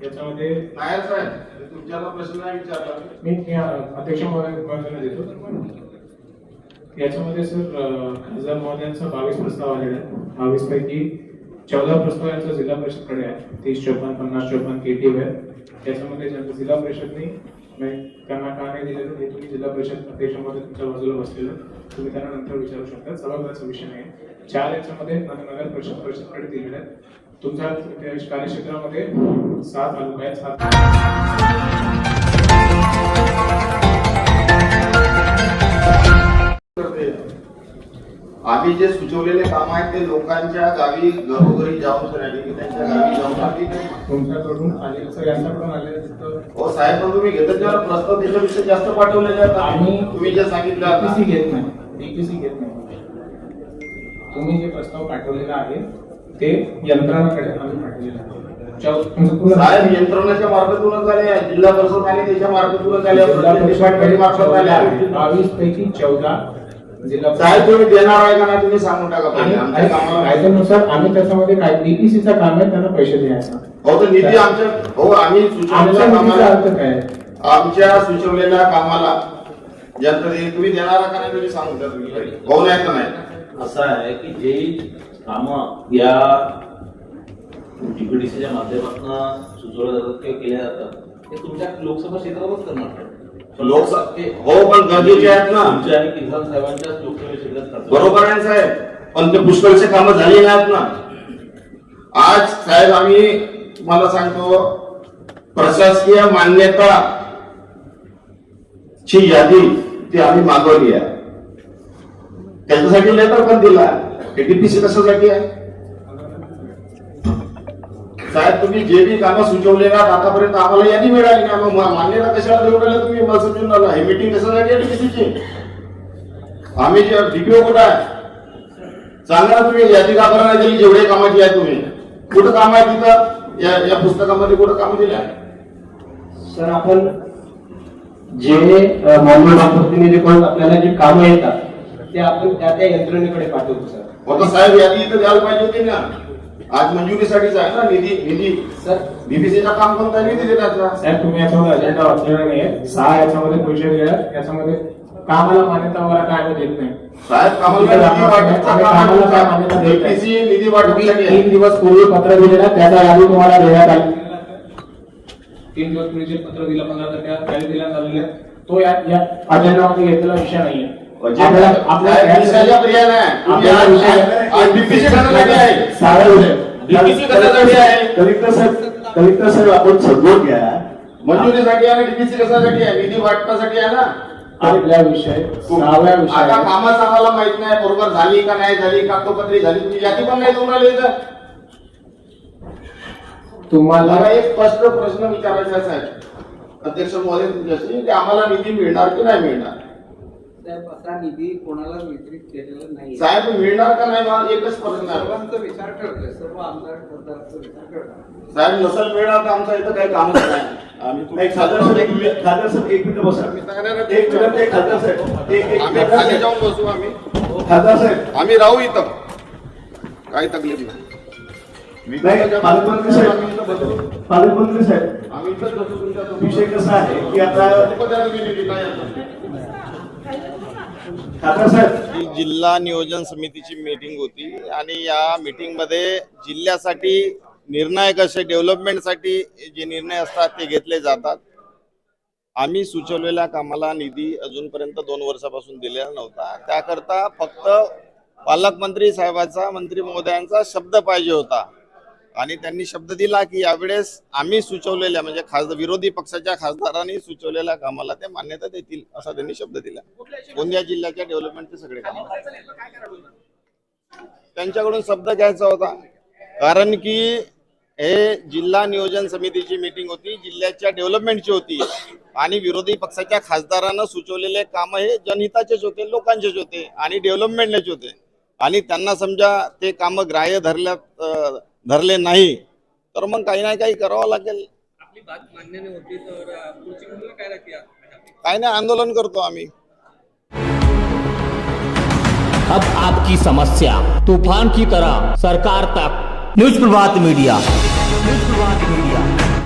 त्याच्यामध्ये नायर साहेब तुमच्याला प्रश्न नाही विचारला मी अध्यक्ष महोदयांना देतो. याच्यामध्ये सर खासदार महोदयांचा 22 प्रस्ताव आलेला आहे. 22 पैकी 14 प्रस्ताव यांचा जिल्हा परिषदकडे आहे. 30, 54, 50, 54 केटीव आहे. त्याच्यामध्ये ज्यांचं जिल्हा परिषदने त्यांना का नाही दिलेलं हे तुम्ही जिल्हा परिषद अध्यक्ष महोदय तुमच्या बाजूला बसलेलं तुम्ही त्यांना नंतर विचारू शकता. सभागृहाचा विषय नाही. 4 याच्यामध्ये नगर परिषदकडे दिलेले आहेत. तुमच्या कार्यक्षेत्रामध्ये 7 तालुका आहेत. 7 आम्ही जे सुचवलेले काम आहेत ते लोकांच्या गावी घरोघरी जाऊन त्यांच्या गावी जाऊन तुमच्याकडून आले सर, यांच्याकडून आले हो साहेब, पण तुम्ही घेतच ज्याला प्रस्ताव त्याच्याविषयी जास्त पाठवलेले आहेत. आम्ही तुम्ही जे सांगितलं डीपीसी घेत नाही. डीपीसी घेत नाही. तुम्ही जे प्रस्ताव पाठवलेला आहे ते यंत्रणाकडे आम्ही पाठवलेला आहे. साहेब यंत्रणाच्या मार्फतूनच आले, जिल्हा परिषद आणि त्याच्या मार्फतूनच आले, मार्फत आले. 22 पैकी 14 जिल्हा साहेब तुम्ही देणार आहे का नाही तुम्ही सांगून टाका. कायद्यानुसार आम्ही त्याच्यामध्ये काय डीपीसीचा काम आहे त्यांना पैसे द्यायचा. हो तर निधी आमच्या हो आम्ही सुचवलेल्या कामाला काय आमच्या सुचवलेल्या कामाला यंत्र तुम्ही देणार का नाही तुम्ही सांगून द्या. तुम्ही हो नाही तर नाही. असं आहे की जे कामं या जीपीडीसीच्या माध्यमातून सुचवल्या जातात किंवा केल्या जातात ते तुमच्या लोकसभा क्षेत्रातच करणार लोकसभा हो पण गरजेचे आहेत ना. तुमच्या आणि किसान साहेबांच्या लोकसभा क्षेत्रात बरोबर आहे साहेब, पण ते पुष्कळचे कामं झाली नाहीत ना. आज साहेब आम्ही तुम्हाला सांगतो प्रशासकीय मान्यता ची यादी ती आम्ही मागवली आहे. त्याच्यासाठी लेटर पण दिला. डीपीसी कशासाठी आहे साहेब? तुम्ही जे बी कामं सुचवले ना आतापर्यंत आम्हाला यादी मिळाली ना, मग मान्यता कशाला देऊ राहिला तुम्ही? मला समजून आला हे मीटिंग कशासाठी आहे डीपीसीची? आम्ही जे डीपीओ कुठं आहे सांगा ना तुम्ही. यादी का बरं नाही दिली? जेवढे कामाची आहे तुम्ही कुठं काम आहे तिथं या पुस्तकामध्ये कुठं काम दिले आहे? सर आपण जे माननीय प्रतिनिधीकडून आपल्याला जी कामं येतात ते आपण त्या त्या यंत्रणेकडे पाठवतो सर. होतं साहेब, यादी इथं द्यायला पाहिजे होती ना. आज मंजुरीसाठीच आहे ना निधी सर. डीपीसीचा काम कोणता निधी देण्याचा? साहेब तुम्ही याच्यामध्ये अजेंडा वाचलेला नाहीये. 6 याच्यामध्ये पैसे दिले याच्यामध्ये कामाला मान्यता वगैरे काय आम्ही देत नाही साहेब. कामाला निधी वाटप डीपीसी निधी वाटपासाठी 3 दिवस पूर्वी पत्र दिलेलं त्याचा यादी तुम्हाला देण्यात आली. 3 दिवस पूर्वी जे पत्र दिलं 15 तारखेला देण्यात आलेले तो या अजेंडामध्ये घेतलेला विषय नाहीये. कलेक्टर साहेब आपण समजून घ्या. मंजुरीसाठी आहे डीपीसी कशासाठी आहे? निधी वाटपासाठी आहे ना. आपल्या विषय 6व्या विषय आता कामाचं आम्हाला माहित नाही बरोबर झाली का नाही झाली, कागदोपत्री झाली, तुम्ही यादी पण नाही देऊन आले. तुम्हाला मला एक स्पष्ट प्रश्न विचारायचा आहे साहेब अध्यक्ष महोदय तुमच्याशी, की आम्हाला निधी मिळणार की नाही मिळणार? साहेब असा निधी कोणाला वितरित केलेला नाही. साहेब मिळणार का नाही मला एकच प्रश्न आहे. सर्वांचा विचार करतोय, सर्व आमदार खासदारांचा विचार करतात. साहेब नसल मिळणार तर आमचं इथं काही कामच नाही. आम्ही खासदार साहेब एक मिनिट बसा. एक मिनिट खासदार साहेब आम्ही खाली जाऊन बसू. आम्ही खासदार साहेब आम्ही राहू इथं, काही तकलीफ नाही. पालकमंत्री साहेब आम्ही इथंच बसू. तुमच्या विषय कसा आहे की आता खासदार साहेब जिल्हा नियोजन समितीची मीटिंग होती आणि या मीटिंग मध्ये जिल्ह्यासाठी निर्णायक असे डेव्हलपमेंटसाठी जे निर्णय असतात ते घेतले जातात. आम्ही सुचवलेल्या कामाला निधी अजूनपर्यंत 2 वर्षापासून दिलेला नव्हता. त्याकरता फक्त पालकमंत्री साहेबाचा मंत्री महोदयांचा शब्द पाहिजे होता आणि त्यांनी शब्द दिला की यावेळेस आम्ही सुचवलेल्या म्हणजे विरोधी पक्षाच्या खासदारांनी सुचवलेल्या कामाला ते मान्यता देतील असा त्यांनी शब्द दिला. गोंदिया जिल्ह्याच्या डेव्हलपमेंटचे सगळे काम त्यांच्याकडून शब्द घ्यायचा होता. कारण की हे जिल्हा नियोजन समितीची मीटिंग होती, जिल्ह्याच्या डेव्हलपमेंटची होती आणि विरोधी पक्षाच्या खासदारांना सुचवलेले काम हे जनहिताचेच होते, लोकांचेच होते आणि डेव्हलपमेंटचे होते आणि त्यांना समजा ते काम ग्राह्य धरले नाही तर मग काही ना काही करावं लागेल. आपली बात मान्य नाही होती तर पुढची भूमिका काय राहते? काही नाही, आंदोलन करतो आम्ही. अब आपकी समस्या तूफान की तरह सरकार तक न्यूज़ प्रभात मीडिया